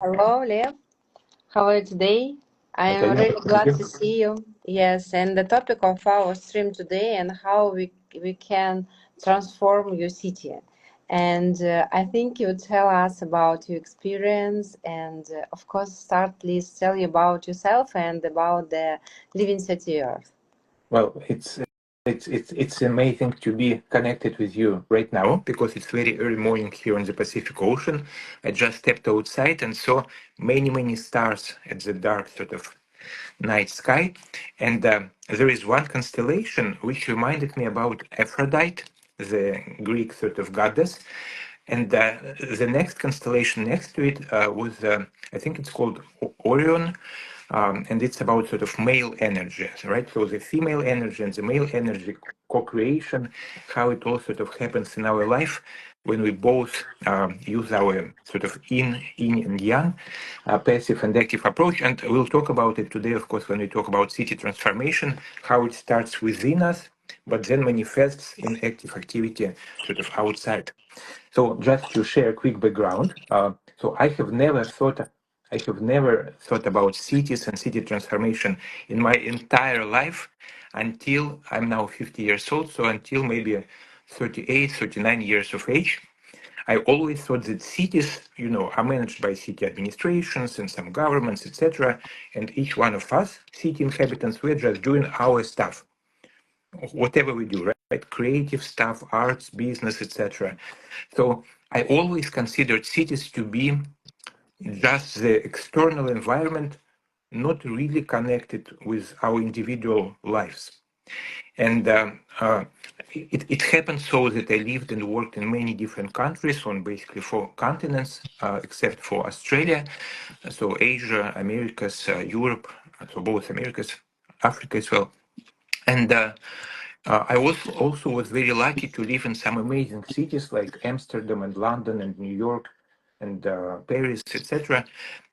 Hello, Lev. How are you today? I am Natalia, really thank glad you. to see you. Yes, and the topic of our stream today and how we can transform your city. And I think you tell us about your experience and of course start please tell you about yourself and about the living city Earth. Well, it's amazing to be connected with you right now because it's very early morning here in the Pacific Ocean. I just stepped outside and saw many stars at the dark sort of night sky, and there is one constellation which reminded me about Aphrodite, the Greek sort of goddess. And the next constellation next to it was, I think it's called Orion, and it's about sort of male energy, right? So the female energy and the male energy co-creation, how it all sort of happens in our life when we both use our sort of yin and yang, passive and active approach. And we'll talk about it today, of course, when we talk about city transformation, how it starts within us, but then manifests in active activity sort of outside. So just to share a quick background, so I have never thought about cities and city transformation in my entire life until I'm now 50 years old. So until maybe 38, 39 years of age, I always thought that cities, are managed by city administrations and some governments, etc. And each one of us, city inhabitants, we're just doing our stuff, whatever we do, right? Creative stuff, arts, business, etc. So I always considered cities to be just the external environment, not really connected with our individual lives. And it happened so that I lived and worked in many different countries on basically four continents, except for Australia. So Asia, Americas, Europe, so both Americas, Africa as well. And I also was very lucky to live in some amazing cities like Amsterdam and London and New York and Paris, etc.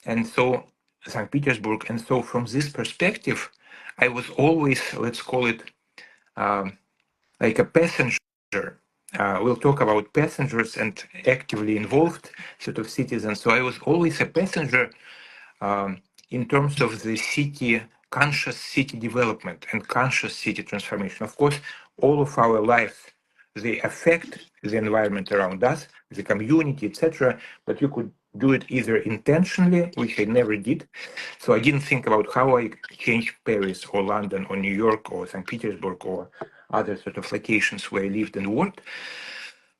And so St. Petersburg. And so from this perspective, I was always, let's call it, um, like a passenger. We'll talk about passengers and actively involved sort of citizens. So I was always a passenger in terms of the city, conscious city development and conscious city transformation. Of course, all of our lives, they affect the environment around us, the community, etc. But you could do it either intentionally, which I never did. So I didn't think about how I changed Paris or London or New York or St. Petersburg or other sort of locations where I lived and worked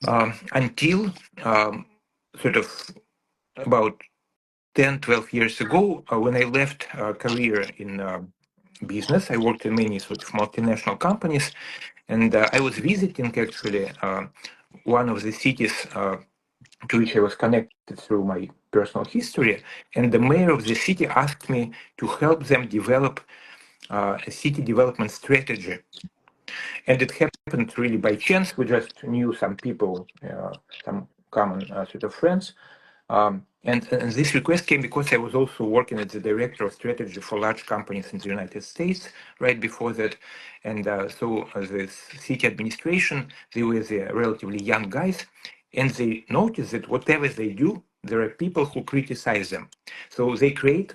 until sort of about 10, 12 years ago, when I left career in business, I worked in many sort of multinational companies, and I was visiting actually one of the cities to which I was connected through my personal history, and the mayor of the city asked me to help them develop a city development strategy. And it happened really by chance. We just knew some people, some common sort of friends. And this request came because I was also working as the director of strategy for large companies in the United States right before that. And so the city administration, they were the relatively young guys, and they noticed that whatever they do, there are people who criticize them. So they create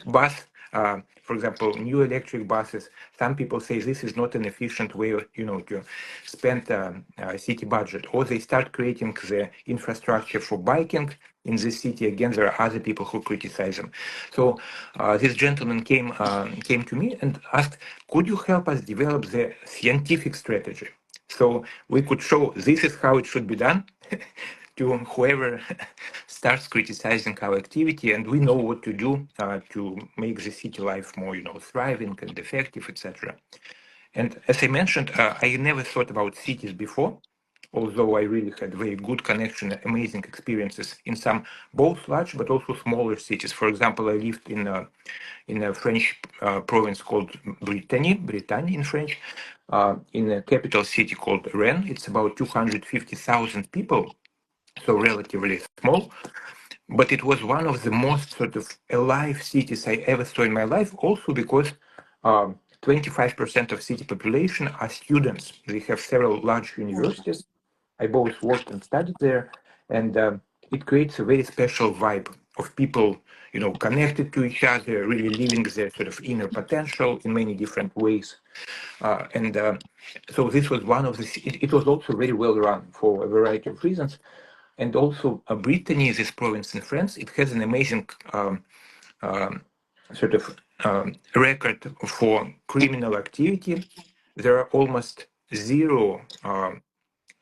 for example, new electric buses. Some people say this is not an efficient way, to spend a city budget. Or they start creating the infrastructure for biking in the city. Again, there are other people who criticize them. So this gentleman came to me and asked, "Could you help us develop the scientific strategy so we could show this is how it should be done?" To whoever starts criticizing our activity, and we know what to do to make the city life more, thriving and effective, etc. And as I mentioned, I never thought about cities before, although I really had very good connection, amazing experiences in some both large but also smaller cities. For example, I lived in a French province called Bretagne in French, in a capital city called Rennes. It's about 250,000 people, so relatively small, but it was one of the most sort of alive cities I ever saw in my life, also because 25% of city population are students. They have several large universities. I both worked and studied there, and it creates a very special vibe of people, connected to each other, really living their sort of inner potential in many different ways. And so this was one of the, it was also very well run for a variety of reasons. And also Brittany, this province in France, it has an amazing um, sort of record for criminal activity. There are almost zero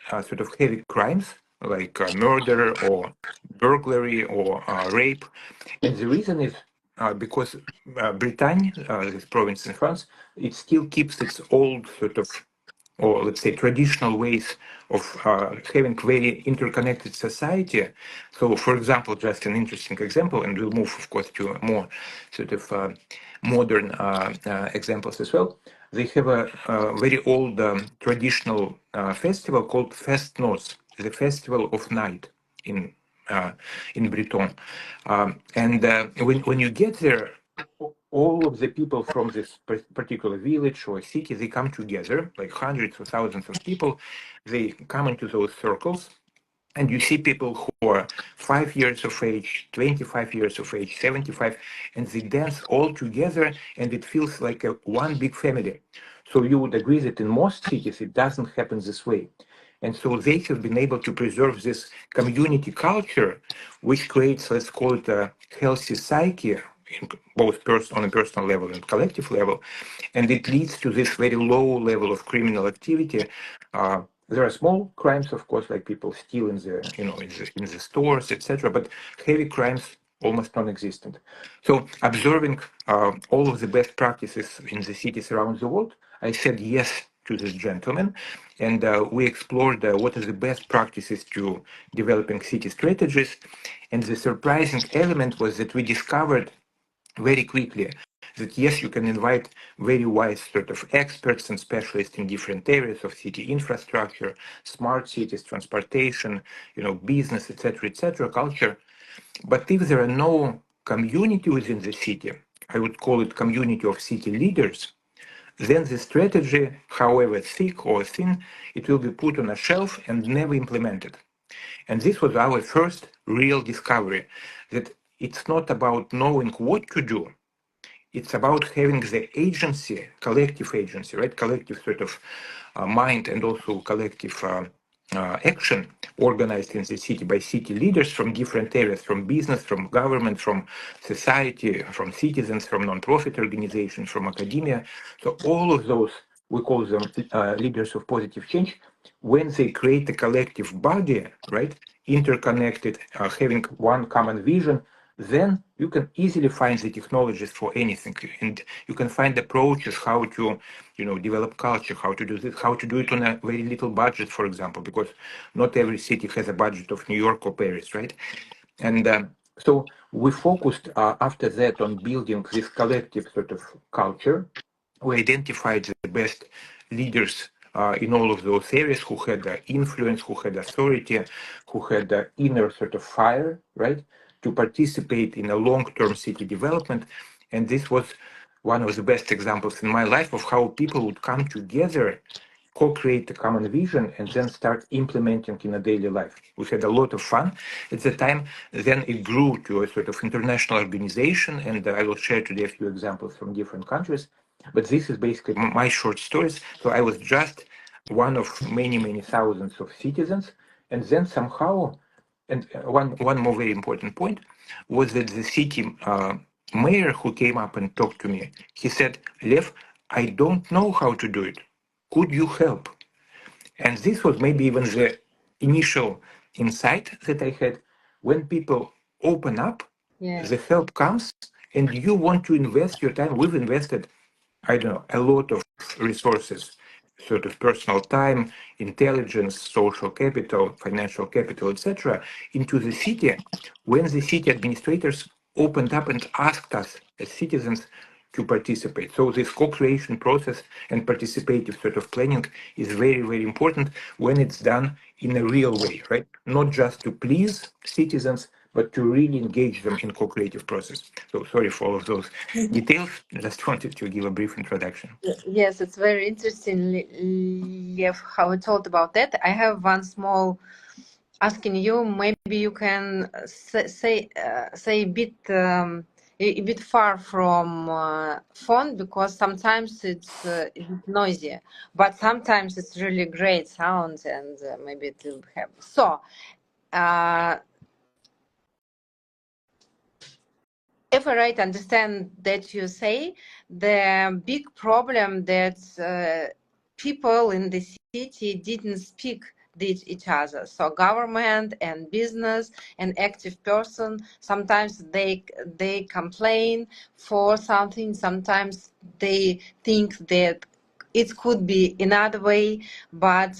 sort of heavy crimes like murder or burglary or rape. And the reason is because Brittany, this province in France, it still keeps its old sort of, or let's say traditional ways of having very interconnected society. So, for example, just an interesting example, and we'll move, of course, to more sort of modern examples as well. They have a very old traditional festival called Fest Noz, the Festival of Night in Breton. And when you get there, all of the people from this particular village or city, they come together, like hundreds or thousands of people. They come into those circles, and you see people who are 5 years of age, 25 years of age, 75, and they dance all together, and it feels like one big family. So you would agree that in most cities it doesn't happen this way. And so they have been able to preserve this community culture, which creates, let's call it a healthy psyche, in both on a personal level and collective level, and it leads to this very low level of criminal activity. There are small crimes, of course, like people steal in the in the stores, etc. But heavy crimes almost non-existent. So observing all of the best practices in the cities around the world, I said yes to this gentleman, and we explored what are the best practices to developing city strategies. And the surprising element was that we discovered very quickly that yes, you can invite very wise sort of experts and specialists in different areas of city infrastructure, smart cities, transportation, business, etc., culture. But if there are no community within the city, I would call it community of city leaders, then the strategy, however thick or thin, it will be put on a shelf and never implemented. And this was our first real discovery that it's not about knowing what to do, it's about having the agency, collective agency, right? Collective sort of mind and also collective action organized in the city by city leaders from different areas, from business, from government, from society, from citizens, from non-profit organizations, from academia. So all of those, we call them leaders of positive change, when they create a collective body, right? Interconnected, having one common vision, then you can easily find the technologies for anything, and you can find approaches how to develop culture, how to do this, how to do it on a very little budget, for example, because not every city has a budget of New York or Paris, right? And so we focused after that on building this collective sort of culture. We identified the best leaders in all of those areas who had influence, who had authority, who had inner sort of fire, right, to participate in a long-term city development. And this was one of the best examples in my life of how people would come together, co-create a common vision, and then start implementing in a daily life. We had a lot of fun at the time. Then it grew to a sort of international organization, and I will share today a few examples from different countries. But this is basically my short stories. So I was just one of many, many thousands of citizens, and then somehow, and one more very important point was that the city mayor who came up and talked to me, he said, Lev, I don't know how to do it. Could you help? And this was maybe even the initial insight that I had. When people open up, Yeah. the help comes, and you want to invest your time. We've invested, I don't know, a lot of resources, sort of personal time, intelligence, social capital, financial capital, etc., into the city. When the city administrators opened up and asked us as citizens to participate. So this co-creation process and participative sort of planning is very, very important when it's done in a real way, right? Not just to please citizens, but to really engage them in co-creative process. So sorry for all of those details. Just wanted to give a brief introduction. Yes, it's very interesting, Lev, how you told about that. I have one small asking you, maybe you can say a bit far from phone, because sometimes it's a bit noisy, but sometimes it's really great sound, and maybe it will have. So, uh, if I right understand that you say, the big problem that people in the city didn't speak with each other. So government and business and active person, sometimes they complain for something, sometimes they think that it could be another way, but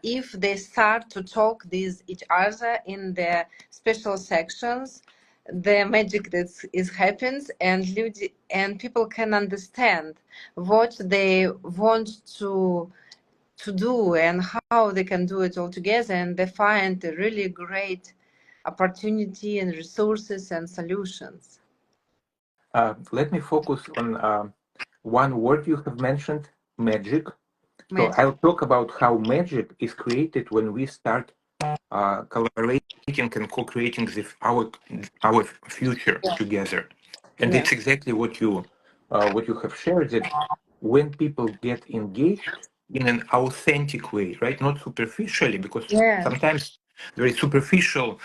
if they start to talk with each other in the special sections, the magic that is happens, and people can understand what they want to do and how they can do it all together, and they find a really great opportunity and resources and solutions. Let me focus on one word you have mentioned, magic. So Magic. I'll talk about how magic is created when we start collaborating and co-creating our future Yeah. together. And Yes. it's exactly what you have shared, that when people get engaged in an authentic way, right, not superficially, because Yes. sometimes there is superficial,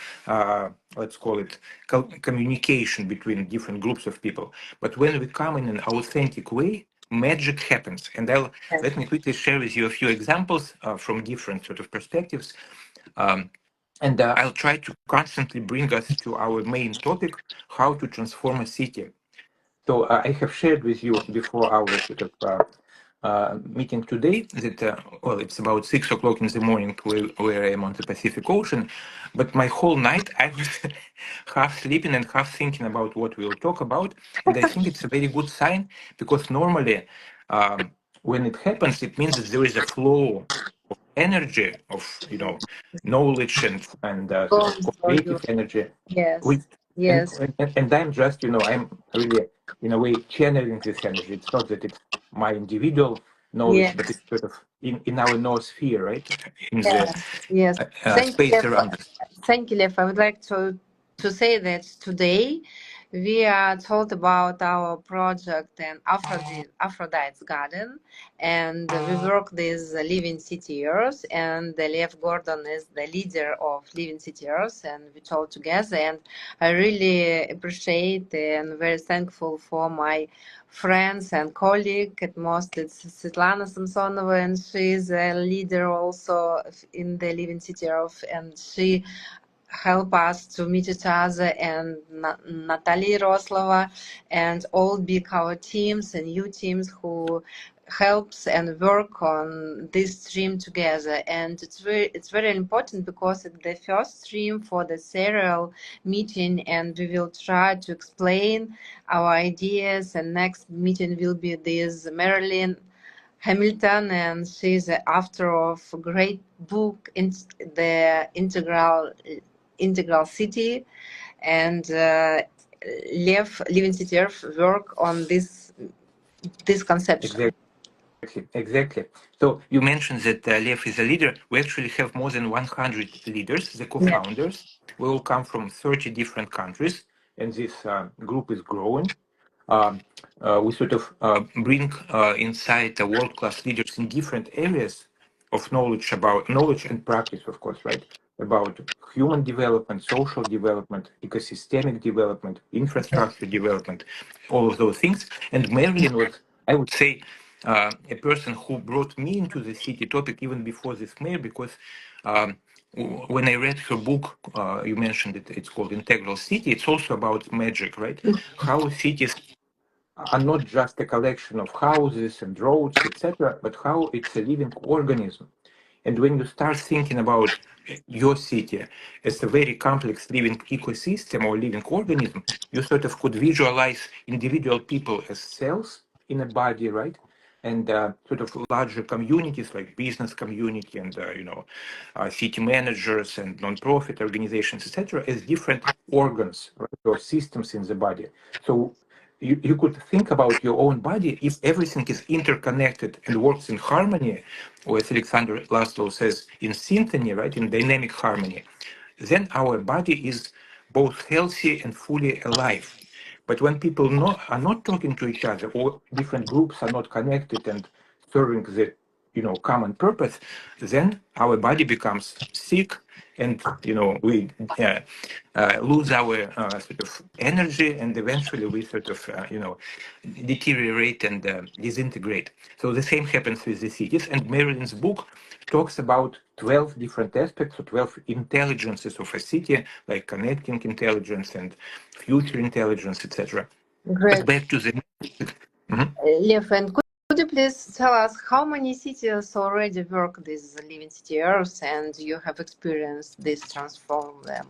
let's call it, communication between different groups of people. But when we come in an authentic way, magic happens. And let me quickly share with you a few examples from different sort of perspectives. Um, and I'll try to constantly bring us to our main topic: how to transform a city. So I have shared with you before our sort of meeting today that well, it's about 6 o'clock in the morning where I am on the Pacific Ocean, but my whole night I was half sleeping and half thinking about what we'll talk about, and I think it's a very good sign, because normally when it happens, it means that there is a flow of energy, of knowledge and sort of Going for you. creative energy, which Yes. and, Yes. and I'm just, I'm really, in a way, channeling this energy. It's not that it's my individual knowledge, but Yes. it's sort of in our noosphere, right? In the Yes. Yes. Thank you, space Lev. around us. Thank you, Lev. I would like to say that today we are told about our project and Aphrodite's Garden, and we work with Living City Earth, and Lev Gordon is the leader of Living City Earth, and we talk together. And I really appreciate and very thankful for my friends and colleague. At most, it's Svetlana Samsonova, and she is a leader also in the Living City Earth, and she help us to meet each other, and Natalie Roslova, and all big our teams and new teams who helps and work on this stream together. And it's very important, because it's the first stream for the serial meeting, and we will try to explain our ideas, and next meeting will be this Marilyn Hamilton, and she's the author of a great book, the Integral City, and Living City Earth work on this conception. Exactly. Exactly. So you mentioned that Lev is a leader. We actually have more than 100 leaders, the Yeah. co-founders. We all come from 30 different countries, and this group is growing. We sort of bring inside the world-class leaders in different areas of knowledge, about knowledge and practice, of course, right? About human development, social development, ecosystemic development, infrastructure development, all of those things. And Marilyn was, I would say, a person who brought me into the city topic even before this mayor, because um, when I read her book, you mentioned it, it's called Integral City. It's also about magic, right? How cities are not just a collection of houses and roads, etc., but how it's a living organism. And when you start thinking about your city as a very complex living ecosystem or living organism, you sort of could visualize individual people as cells in a body, right? And sort of larger communities like business community and city managers and non-profit organizations, etc., as different organs, right, or systems in the body. So you could think about your own body if everything is interconnected and works in harmony, or as Alexander Laszlo says, in symphony, right, in dynamic harmony. then our body is both healthy and fully alive. But when people are not talking to each other, or different groups are not connected and serving the common purpose, then our body becomes sick, and we lose our sort of energy, and eventually we sort of deteriorate and disintegrate. So the same happens with the cities. And Marilyn's book talks about 12 different aspects or 12 intelligences of a city, like connecting intelligence and future intelligence, etc. But Great. back to the Mhm. Lev, and could you please tell us how many cities already work this Living City Earth and you have experienced this transform them?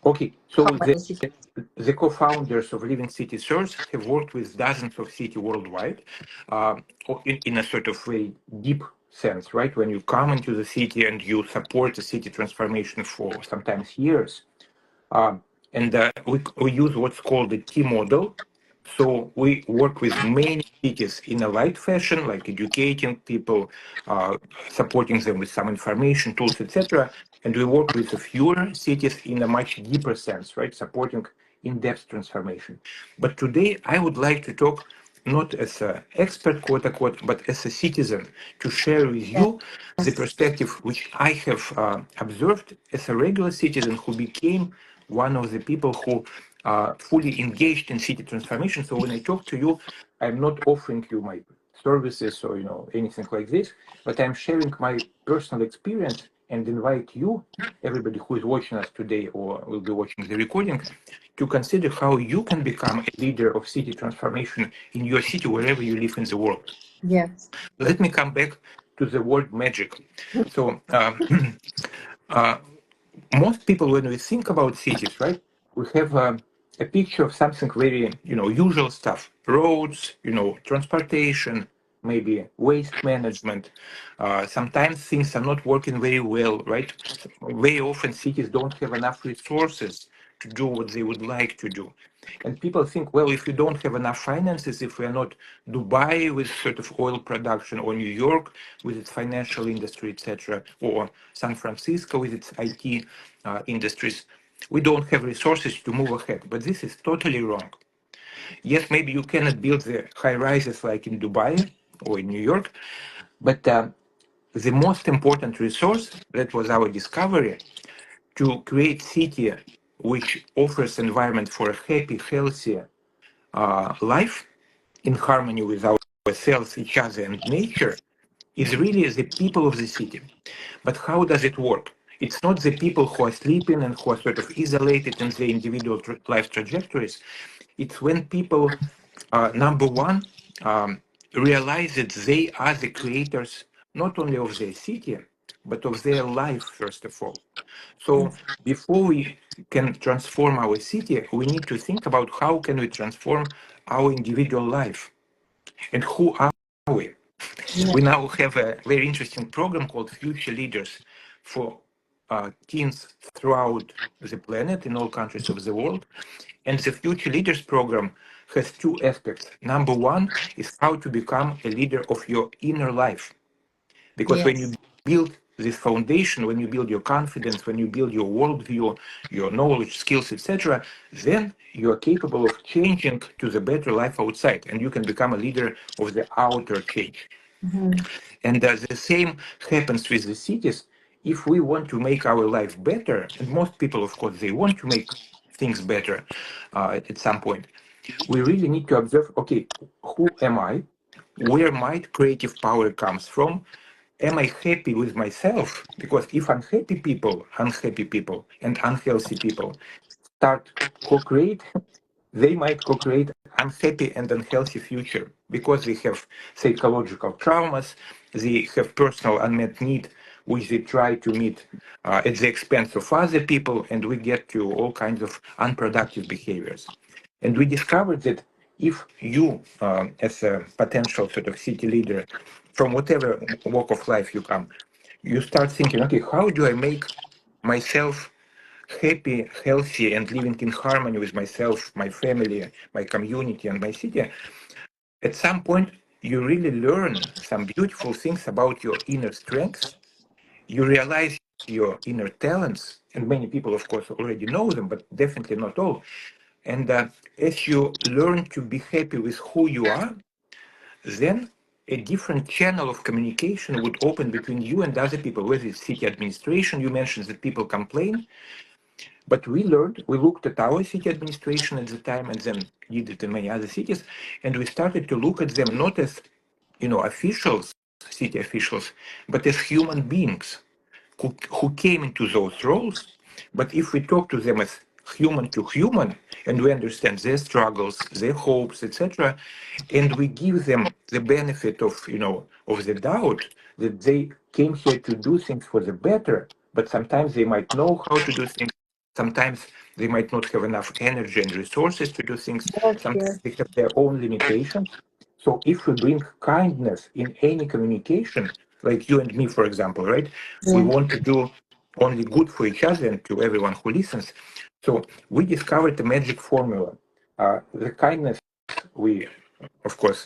Okay, How so many cities? the co-founders of Living City Source have worked with dozens of cities worldwide, uh, in a sort of very deep sense, right? When you come into the city and you support the city transformation for sometimes years, um, and we use what's called the T model. So we work with many cities in a light fashion, like educating people, uh, supporting them with some information, tools, etc. And we work with fewer cities in a much deeper sense, right? Supporting in-depth transformation. But today I would like to talk not as an expert, quote unquote, but as a citizen, to share with you the perspective which I have observed as a regular citizen who became one of the people who are fully engaged in city transformation. So when I talk to you, I'm not offering you my services or anything like this, but I'm sharing my personal experience and invite you, everybody who is watching us today or will be watching the recording, to consider how you can become a leader of city transformation in your city wherever you live in the world. Yes. Let me come back to the word magic. So uh, most people, when we think about cities, right, we have a picture of something very, usual stuff: roads, transportation, maybe waste management. Sometimes things are not working very well, right? Very often cities don't have enough resources to do what they would like to do. And people think, well, if we don't have enough finances, if we are not Dubai with sort of oil production, or New York with its financial industry, etc., or San Francisco with its IT industries, we don't have resources to move ahead. But this is totally wrong. Yes, maybe you cannot build the high rises like in Dubai or in New York, but the most important resource, that was our discovery, to create city which offers environment for a happy, healthy life in harmony with ourselves, each other, and nature, is really the people of the city. But how does it work? It's not the people who are sleeping and who are sort of isolated in their individual life trajectories. It's when people, number one, um, realize that they are the creators not only of their city, but of their life, first of all. So before we can transform our city, we need to think about how can we transform our individual life, and who are we. We now have a very interesting program called Future Leaders for teens throughout the planet in all countries of the world. And the Future Leaders program has two aspects. Number one is how to become a leader of your inner life. Because when you Yes. build this foundation, when you build your confidence, when you build your worldview, your knowledge, skills, etc., then you are capable of changing to the better life outside, and you can become a leader of the outer change. Mhm. And the same happens with the cities. If we want to make our life better, and most people, of course, they want to make things better at some point, we really need to observe, okay, who am I? Where my creative power comes from? Am I happy with myself? Because if unhappy people, and unhealthy people start co-create, they might co-create unhappy and unhealthy future because they have psychological traumas, they have personal unmet need which they try to meet at the expense of other people, and we get to all kinds of unproductive behaviors. And we discovered that if you, as a potential sort of city leader, from whatever walk of life you come, you start thinking, okay, how do I make myself happy, healthy, and living in harmony with myself, my family, my community, and my city, at some point you really learn some beautiful things about your inner strengths. You realize your inner talents, and many people, of course, already know them, but definitely not all. And as you learn to be happy with who you are, then a different channel of communication would open between you and other people, whether it's city administration. You mentioned that people complain, but we learned, we looked at our city administration at the time and then did it in many other cities, and we started to look at them not as, officials, city officials, but as human beings who came into those roles. But if we talk to them as human to human, and we understand their struggles, their hopes, etc., and we give them the benefit of, of the doubt that they came here to do things for the better, but sometimes they might know how to do things. Sometimes they might not have enough energy and resources to do things. Yes, Sometimes yes. they have their own limitations. So if we bring kindness in any communication, like you and me, for example, right? We Yeah. want to do only good for each other and to everyone who listens. So we discovered a magic formula. The kindness we, of course,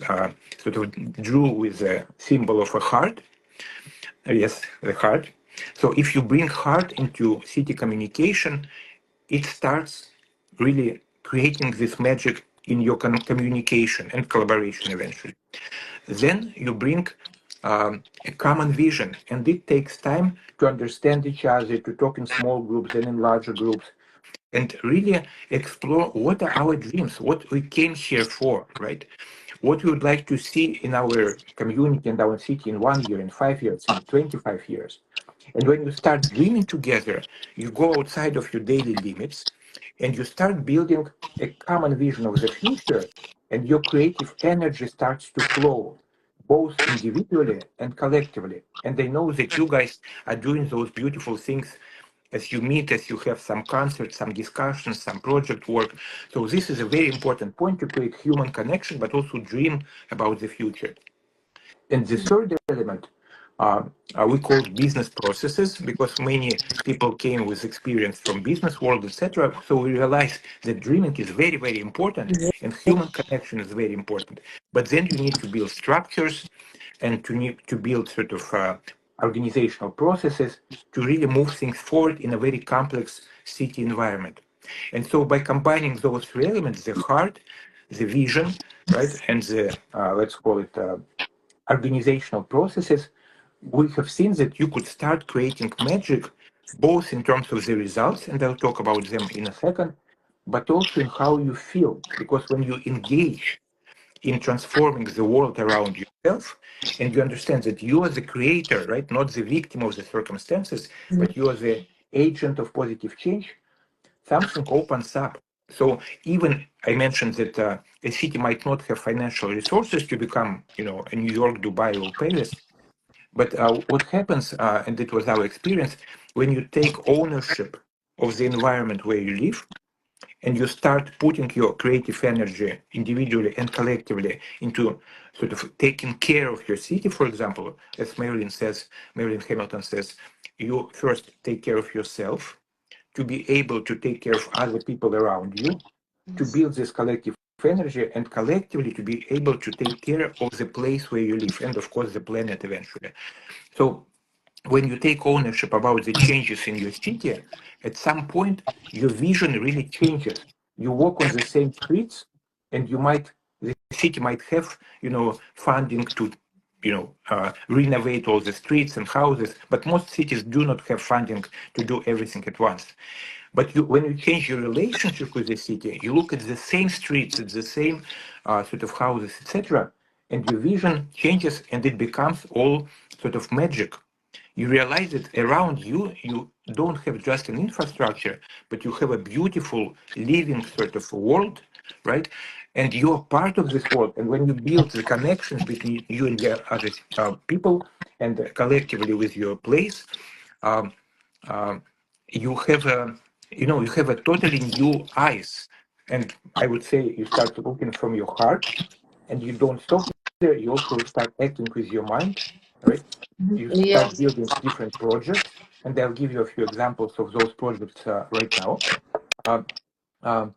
sort of drew with the symbol of a heart. Yes, the heart. So if you bring heart into city communication, it starts really creating this magic in your communication and collaboration eventually. Then you bring a common vision, and it takes time to understand each other, to talk in small groups, then in larger groups, and really explore what are our dreams, what we came here for, right? What we would like to see in our community and our city in 1 year, in 5 years, in 25 years. And when you start dreaming together, you go outside of your daily limits and you start building a common vision of the future, and your creative energy starts to flow both individually and collectively. And they know that you guys are doing those beautiful things as you meet, as you have some concerts, some discussions, some project work. So this is a very important point to create human connection, but also dream about the future. And the third element we call business processes because many people came with experience from business world, etc. So we realized that dreaming is very, very important Yeah. and human connection is very important. But then you need to build structures and to need to build sort of organizational processes to really move things forward in a very complex city environment. And so by combining those three elements, the heart, the vision, right, and the let's call it organizational processes, we have seen that you could start creating magic both in terms of the results, and I'll talk about them in a second, but also in how you feel. Because when you engage in transforming the world around yourself, and you understand that you are the creator, right, not the victim of the circumstances, but you are the agent of positive change, something opens up. So even I mentioned that a city might not have financial resources to become, a New York, Dubai, or Paris. But what happens, and it was our experience, when you take ownership of the environment where you live, and you start putting your creative energy individually and collectively into sort of taking care of your city, for example, as Marilyn Hamilton says, you first take care of yourself to be able to take care of other people around you, to build this collective energy, and collectively to be able to take care of the place where you live and, of course, the planet eventually. So when you take ownership about the changes in your city, at some point your vision really changes. You walk on the same streets, and the city might have, funding to, renovate all the streets and houses, but most cities do not have funding to do everything at once. But when you change your relationship with the city, you look at the same streets, at the same sort of houses, etc., and your vision changes, and it becomes all sort of magic. You realize that around you, you don't have just an infrastructure, but you have a beautiful living sort of world, right? And you're part of this world. And when you build the connections between you and the other people, and collectively with your place, um, um, you have a, you have a totally new eyes. And I would say you start looking from your heart, and you don't stop there. You also start acting with your mind, right? You start Yes. building different projects, and I'll give you a few examples of those projects right now. Uh, um,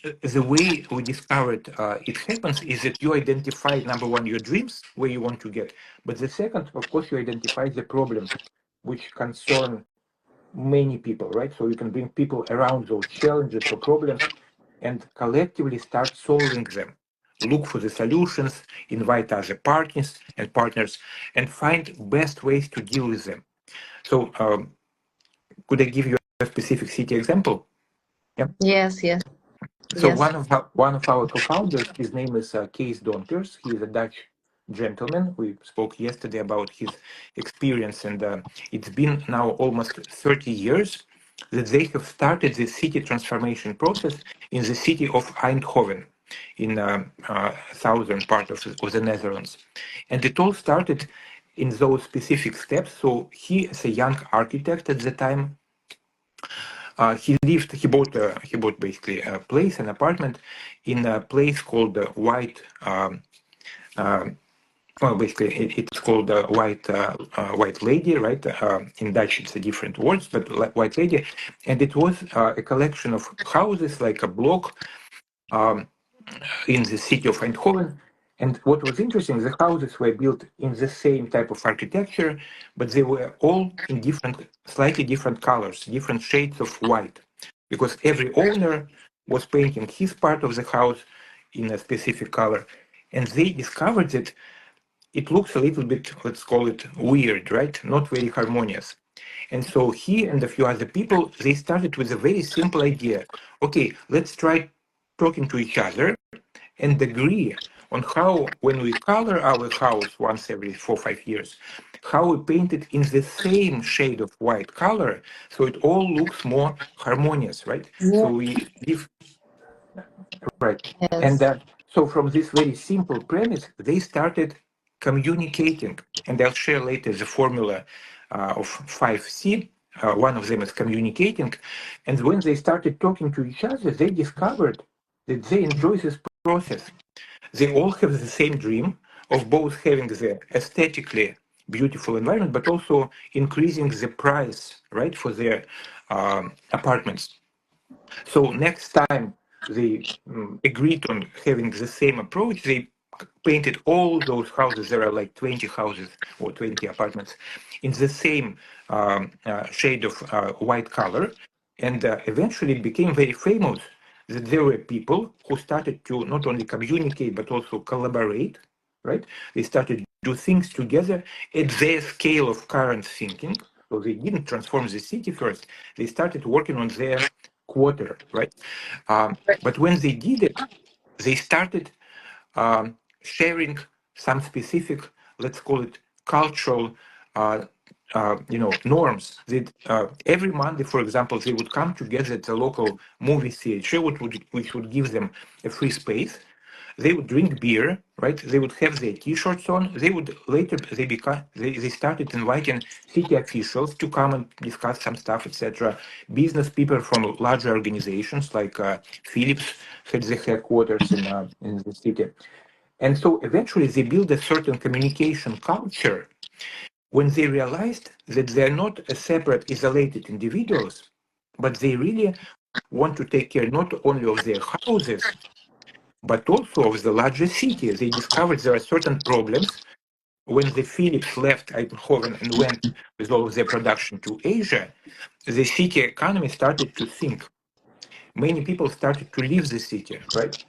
the way we discovered it happens is that you identify, number one, your dreams, where you want to get, but the second, of course, you identify the problems which concern many people, right? So you can bring people around those challenges or problems and collectively start solving them. Look for the solutions, invite other partners, and find best ways to deal with them. So, could I give you a specific city example? Yeah. Yes, yes, So yes. one of our co-founders, his name is Kees Donkers. He is a Dutch gentleman. We spoke yesterday about his experience, and it's been now almost 30 years that they have started the city transformation process in the city of Eindhoven, in southern part of the Netherlands, and it all started in those specific steps. So he, as a young architect at the time, he bought basically a place, an apartment, in a place called the White. Well, basically, it's called White Lady, right? In Dutch, it's a different words, but White Lady, and it was a collection of houses, like a block, um, in the city of Eindhoven. And what was interesting, the houses were built in the same type of architecture, but they were all in slightly different colors, different shades of white, because every owner was painting his part of the house in a specific color. And they discovered that it looks a little bit, let's call it weird, right? Not very harmonious. And so he and a few other people, they started with a very simple idea. Okay, let's try talking to each other and agree on how, when we color our house once every 4 or 5 years, how we paint it in the same shade of white color so it all looks more harmonious, right? So we give, right. And Yes. so from this very simple premise, they started communicating. And I'll share later the formula of 5C. One of them is communicating. And when they started talking to each other, they discovered that they enjoy this process. They all have the same dream of both having the aesthetically beautiful environment, but also increasing the price, right, for their apartments. So next time they agreed on having the same approach, they painted all those houses. There are like 20 houses or 20 apartments in the same shade of white color, and eventually it became very famous that there were people who started to not only communicate but also collaborate, right? They started to do things together at their scale of current thinking. So they didn't transform the city first. They started working on their quarter, right? But when they did it, they started sharing some specific, let's call it cultural, uh, norms. That every Monday, for example, they would come together at the local movie theater, which would give them a free space. They would drink beer, right? They would have their T-shirts on. They would later they started inviting city officials to come and discuss some stuff, etc. Business people from larger organizations like Philips had their headquarters in the city, and so eventually they built a certain communication culture when they realized that they're not a separate, isolated individuals, but they really want to take care not only of their houses but also of the larger city. They discovered there are certain problems. When the Philips left Eindhoven and went with all of their production to Asia, the city economy started to sink. Many people started to leave the city, right?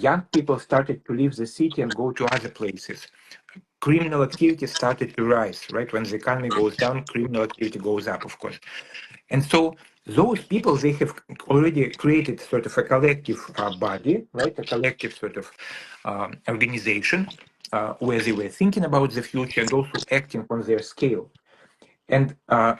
Young people started to leave the city and go to other places. Criminal activity started to rise, right? When the economy goes down, criminal activity goes up, of course. And so those people, they have already created sort of a collective body, right? A collective sort of organization where they were thinking about the future and also acting on their scale. And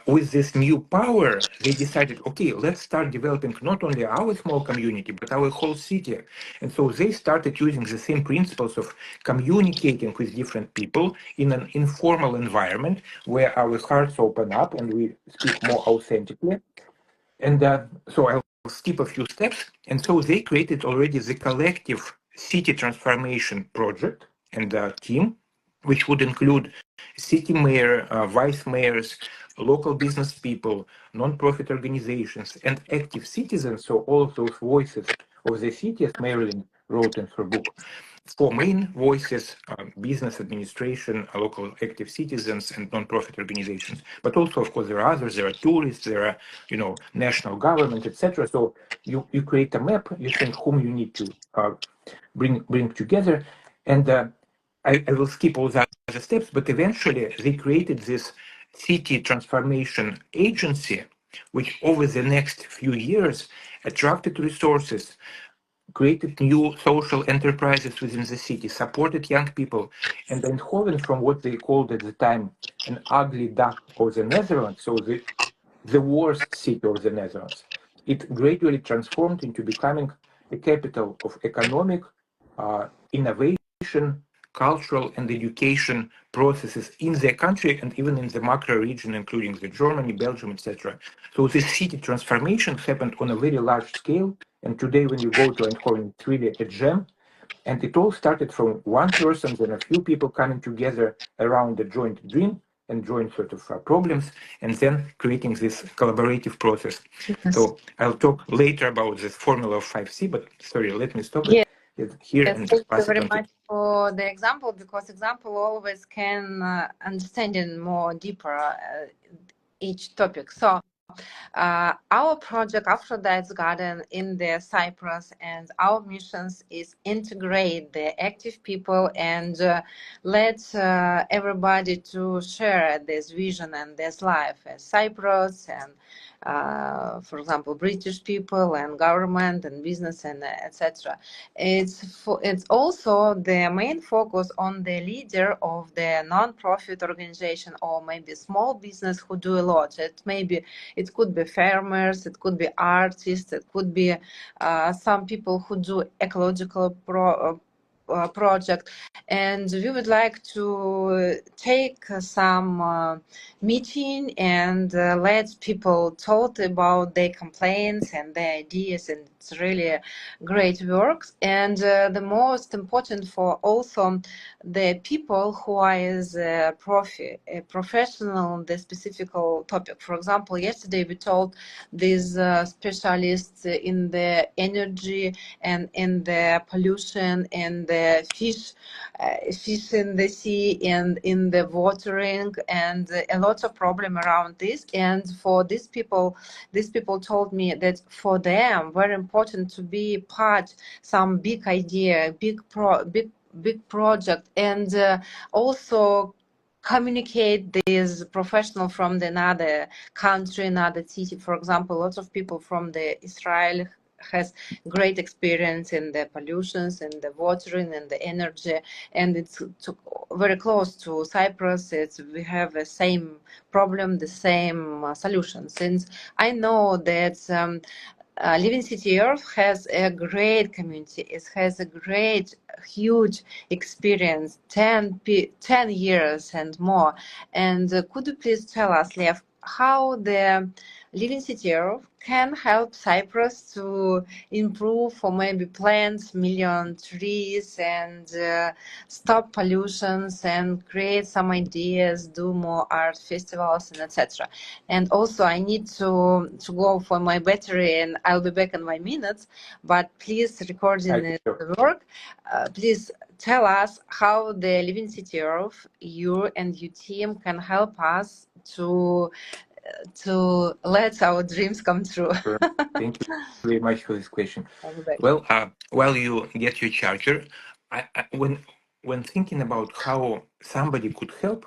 with this new power, they decided, okay, let's start developing not only our small community, but our whole city. And so they started using the same principles of communicating with different people in an informal environment where our hearts open up and we speak more authentically. And so I'll skip a few steps. And so they created already the collective city transformation project and team, which would include city mayor, vice mayors, local business people, non-profit organizations, and active citizens. So all of those voices of the city, as Marilyn wrote in her book. four main voices: business, administration, local active citizens, and non-profit organizations. But also, of course, there are others. There are tourists. There are, national government, etc. So you create a map. You think whom you need to bring together, and I will skip all the other steps. But eventually, they created this city transformation agency, which over the next few years attracted resources, created new social enterprises within the city, supported young people, and Eindhoven, from what they called at the time an ugly duck of the Netherlands, so the worst city of the Netherlands, it gradually transformed into becoming a capital of economic innovation, cultural, and education processes in the country and even in the macro region, including the Germany, Belgium, etc. So this city transformation happened on a very large scale. And today, when you go to Eindhoven, it's really a gem. And it all started from one person, then a few people coming together around a joint dream and joint sort of problems, and then creating this collaborative process. Yes. So I'll talk later about this formula of 5C, but sorry, let me stop Yes. it here Yes, and thank you pass it very on to. much for the example, because example always can understanding more deeper each topic. So our project Aphrodite's Garden in the Cyprus, and our missions is integrate the active people and let everybody to share this vision and this life as Cyprus and for example British people and government and business and etc. It's also the main focus on the leader of the non-profit organization or maybe small business who do a lot. It could be farmers, it could be artists, it could be some people who do ecological project, and we would like to take some meeting and let people talk about their complaints and their ideas, and it's really great work. And the most important for also the people who are as a professional in the specific topic. For example, yesterday we told these specialists in the energy and in the pollution and the fish in the sea and in the watering, and a lot of problem around this. And for these people told me that for them very important to be part some big idea, big project, and also communicate this professional from the another country, another city. For example, lots of people from the Israel has great experience in the pollutions and the watering and the energy, and it's very close to Cyprus. We have the same problem, the same solution. Since I know that Living City Earth has a great community. It has a great, huge experience, 10 years and more. And could you please tell us, Lev, how the Living City Earth can help Cyprus to improve or maybe plant million trees and stop pollutions and create some ideas, do more art festivals and etc. And also I need to go for my battery and I'll be back in 5 minutes, but please recording Okay, the sure. work. Please tell us how the Living City Earth, you and your team can help us to let our dreams come true. Sure. Thank you very much for this question. I'll be back. Well, while you get your charger, when thinking about how somebody could help,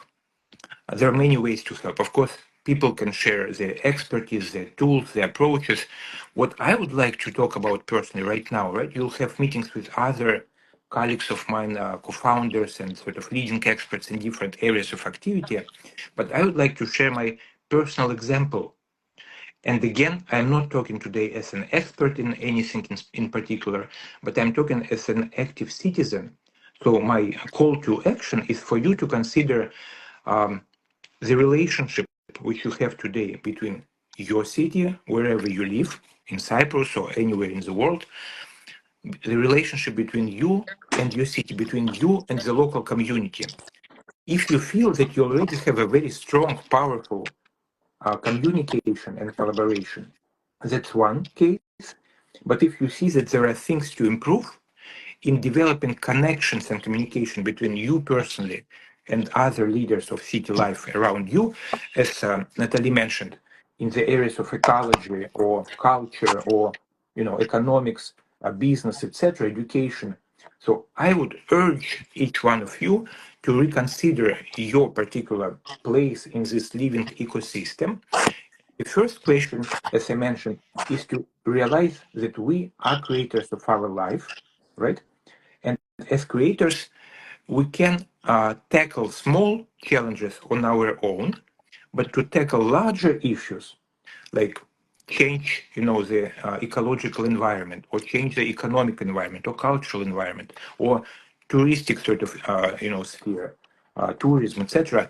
there are many ways to help. Of course, people can share their expertise, their tools, their approaches. What I would like to talk about personally right now, right? You'll have meetings with other colleagues of mine, co-founders and sort of leading experts in different areas of activity. But I would like to share my personal example. And again, I'm not talking today as an expert in anything in particular, but I'm talking as an active citizen. So my call to action is for you to consider the relationship which you have today between your city, wherever you live, in Cyprus or anywhere in the world, the relationship between you and your city, between you and the local community. If you feel that you already have a very strong, powerful communication and collaboration, that's one case. But if you see that there are things to improve, in developing connections and communication between you personally and other leaders of city life around you, as Natalie mentioned, in the areas of ecology or culture or economics, business, etc., education. So I would urge each one of you to reconsider your particular place in this living ecosystem. The first question, as I mentioned, is to realize that we are creators of our life, right? And as creators, we can tackle small challenges on our own, but to tackle larger issues like change, the ecological environment, or change the economic environment, or cultural environment, or touristic sort of, sphere, tourism, etc.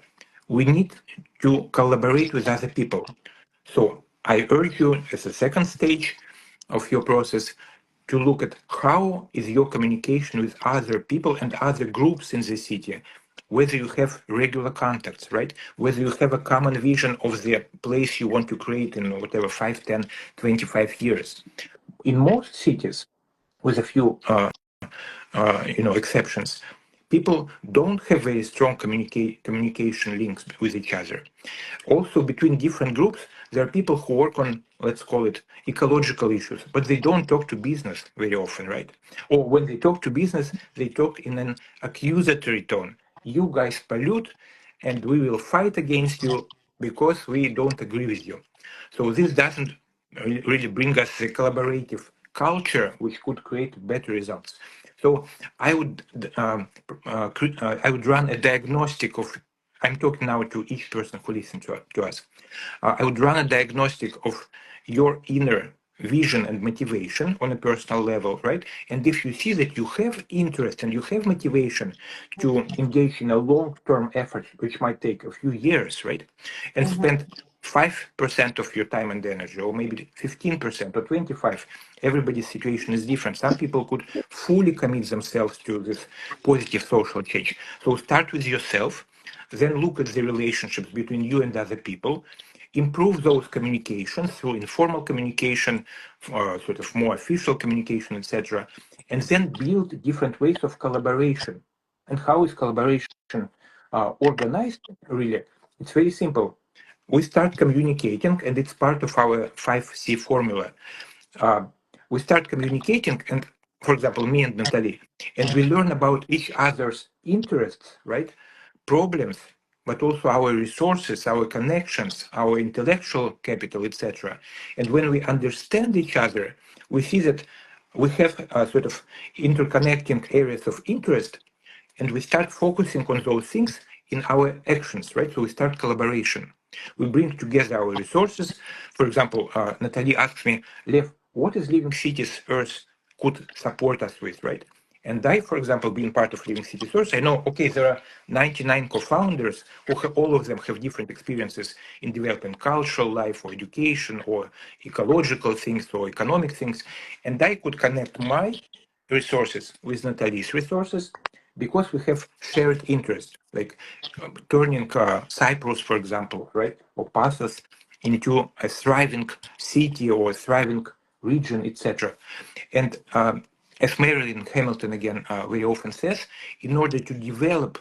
We need to collaborate with other people. So I urge you, as a second stage of your process, to look at how is your communication with other people and other groups in the city, whether you have regular contacts, right? Whether you have a common vision of the place you want to create in whatever 5, 10, 25 years. In most cities, with a few exceptions, people don't have very strong communication links with each other. Also, between different groups, there are people who work on, let's call it, ecological issues, but they don't talk to business very often, right? Or when they talk to business, they talk in an accusatory tone. You guys pollute, and we will fight against you because we don't agree with you. So this doesn't really bring us the collaborative culture which could create better results. So I would I would run a diagnostic of. I'm talking now to each person who listens to us. I would run a diagnostic of your inner vision and motivation on a personal level, right? And if you see that you have interest and you have motivation to engage in a long-term effort, which might take a few years, right? And spend 5% of your time and energy, or maybe 15% or 25. Everybody's situation is different. Some people could fully commit themselves to this positive social change. So start with yourself, then look at the relationships between you and other people, improve those communications through informal communication, sort of more official communication, etc., and then build different ways of collaboration. And how is collaboration organized? Really, it's very simple. We start communicating, and it's part of our 5C formula. Uh, we start communicating, and for example, me and Natalie, and we learn about each other's interests, right? Problems, but also our resources, our connections, our intellectual capital, etc. And when we understand each other, we see that we have sort of interconnecting areas of interest, and we start focusing on those things in our actions, right? So we start collaboration. We bring together our resources. For example, Natalie asks me, Lev, what is Living Cities Earth could support us with, right? And I, for example, being part of Living Cities Earth, I know, okay, there are 99 co-founders who have, all of them have different experiences in developing cultural life or education or ecological things or economic things. And I could connect my resources with Natalie's resources because we have shared interest, like turning Cyprus, for example, right, or Pathos into a thriving city or a thriving region, etc. And as Marilyn Hamilton again very often says, in order to develop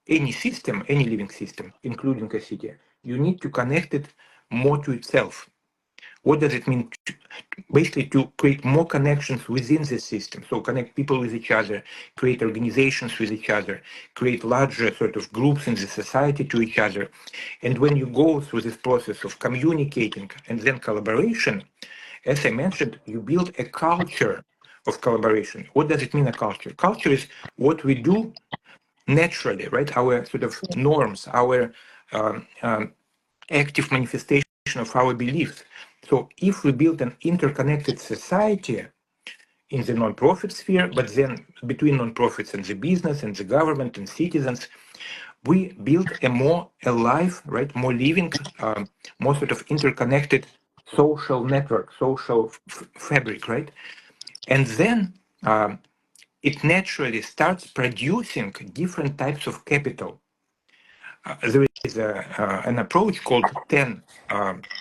any system, any living system, including a city, you need to connect it more to itself. What does it mean? Basically, to create more connections within the system. So connect people with each other, create organizations with each other, create larger sort of groups in the society to each other. And when you go through this process of communicating and then collaboration, as I mentioned, you build a culture of collaboration. What does it mean, a culture? Culture is what we do naturally, right? Our sort of norms, our active manifestation of our beliefs. So if we build an interconnected society in the non-profit sphere, but then between non-profits and the business and the government and citizens, we build a more alive, right, more living, more sort of interconnected social network, social fabric, right? And then it naturally starts producing different types of capital. There is an approach called 10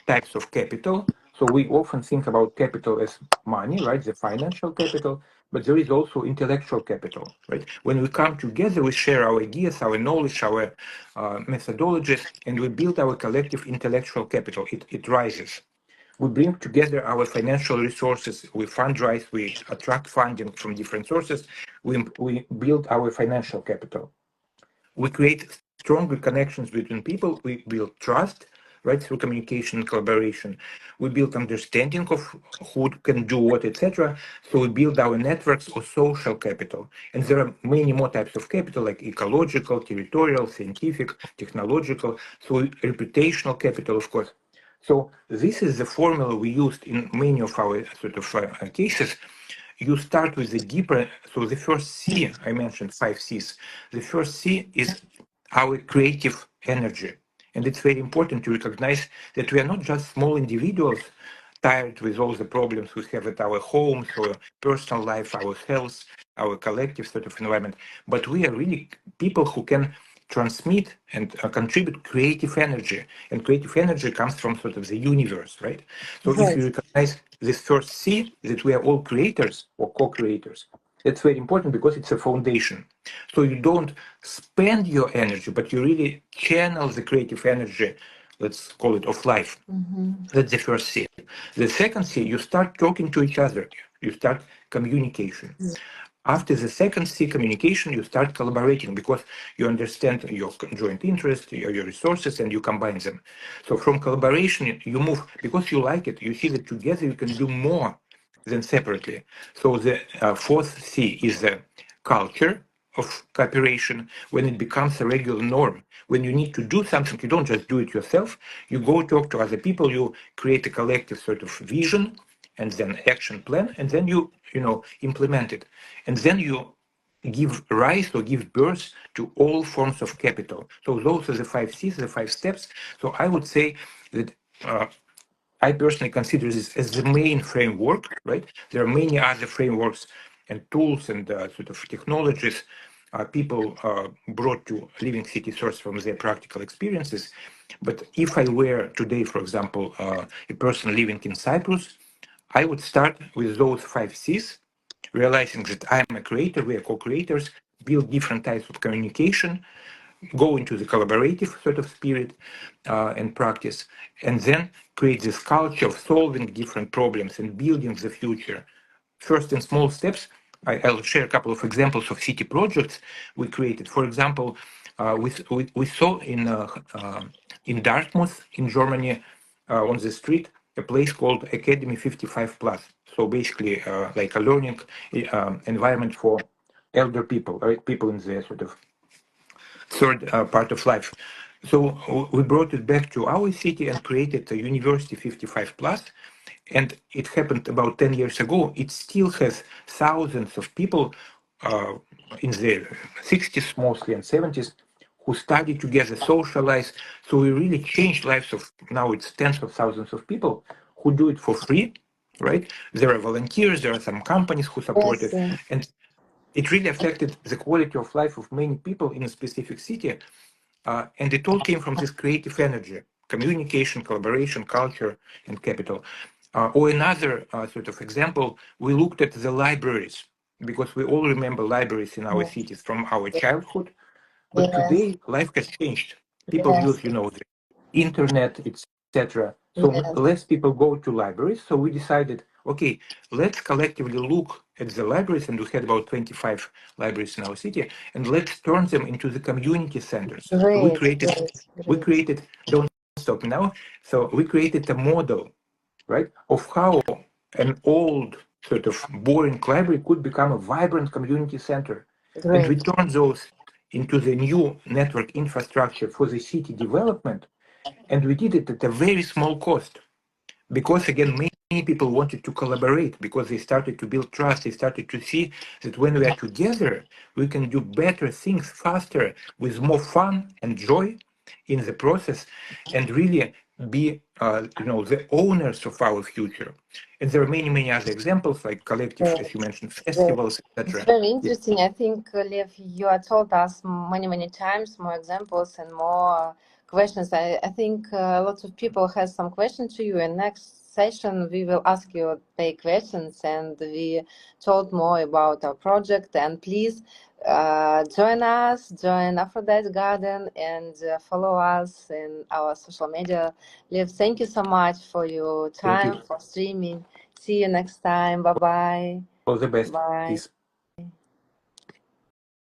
types of capital. So we often think about capital as money, right? The financial capital. but there is also intellectual capital, right? When we come together, we share our ideas, our knowledge, our methodologies, and we build our collective intellectual capital. It rises. We bring together our financial resources, we fundraise, we attract funding from different sources, we build our financial capital. We create stronger connections between people, we build trust, right, through communication and collaboration. We build understanding of who can do what, etc. So we build our networks or social capital. And there are many more types of capital, like ecological, territorial, scientific, technological, so reputational capital, of course. So this is the formula we used in many of our sort of cases. You start with the deeper. So the first C, I mentioned 5 Cs. The first C is our creative energy. And it's very important to recognize that we are not just small individuals tired with all the problems we have at our homes or personal life, our health, our collective sort of environment, but we are really people who can transmit and contribute creative energy. And creative energy comes from sort of the universe, right? So if Right. you recognize this first C, that we are all creators or co-creators, that's very important because it's a foundation. So you don't spend your energy, but you really channel the creative energy, let's call it of life. That's the first C. The second C, you start talking to each other. You start communication. After the second C, communication, you start collaborating because you understand your joint interest, your resources, and you combine them. So from collaboration, you move because you like it. You see that together you can do more than separately. So the fourth C is the culture of cooperation when it becomes a regular norm. When you need to do something, you don't just do it yourself. You go talk to other people. You create a collective sort of vision and then action plan, and then you implement it, and then you give rise or give birth to all forms of capital. So those are the 5 Cs, the 5 steps. So I would say that I personally consider this as the main framework, right? There are many other frameworks and tools and sort of technologies people brought to Living City Source from their practical experiences. But if I were today, for example, a person living in Cyprus, I would start with those 5 Cs, realizing that I'm a creator, we are co-creators, build different types of communication, go into the collaborative sort of spirit and practice, and then create this culture of solving different problems and building the future. First, in small steps, I'll share a couple of examples of city projects we created. For example, we saw in Dartmouth, in Germany, on the street, a place called Academy 55 Plus. So basically, like a learning environment for elder people, right? People in the sort of third part of life. So we brought it back to our city and created a University 55 Plus. And it happened about 10 years ago. It still has thousands of people uh, in the 60s mostly and 70s who study together, socialize. So we really changed lives of, now it's tens of thousands of people who do it for free, right? There are volunteers, there are some companies who support Yes. it. And it really affected the quality of life of many people in a specific city. And it all came from this creative energy, communication, collaboration, culture, and capital. Or another sort of example, we looked at the libraries because we all remember libraries in our Yes. cities from our childhood. But Yes. today, life has changed. People Yes. use, the internet, etc. So Yes. less people go to libraries. So we decided, okay, let's collectively look at the libraries, and we had about 25 libraries in our city, and let's turn them into the community centers. So we Great. created, Great. we Great. created. Don't stop now. So we created a model, right, of how an old sort of boring library could become a vibrant community center, and we Great. turned those into the new network infrastructure for the city development, and we did it at a very small cost because again many people wanted to collaborate because they started to build trust. They started to see that when we are together we can do better things faster with more fun and joy in the process, and really be the owners of our future. And there are many other examples like collective, as you Great. mentioned, Great. festivals, It's etc. very interesting. I think, Lev, you have told us many times more examples and more questions. I think lots of people have some questions to you. And next session, we will ask you pay questions, and we told more about our project. And please join us, join Aphrodite Garden, and follow us in our social media. Liv, thank you so much for your Thank you. time, for streaming. See you next time. Bye-bye. All the best. Bye. Peace.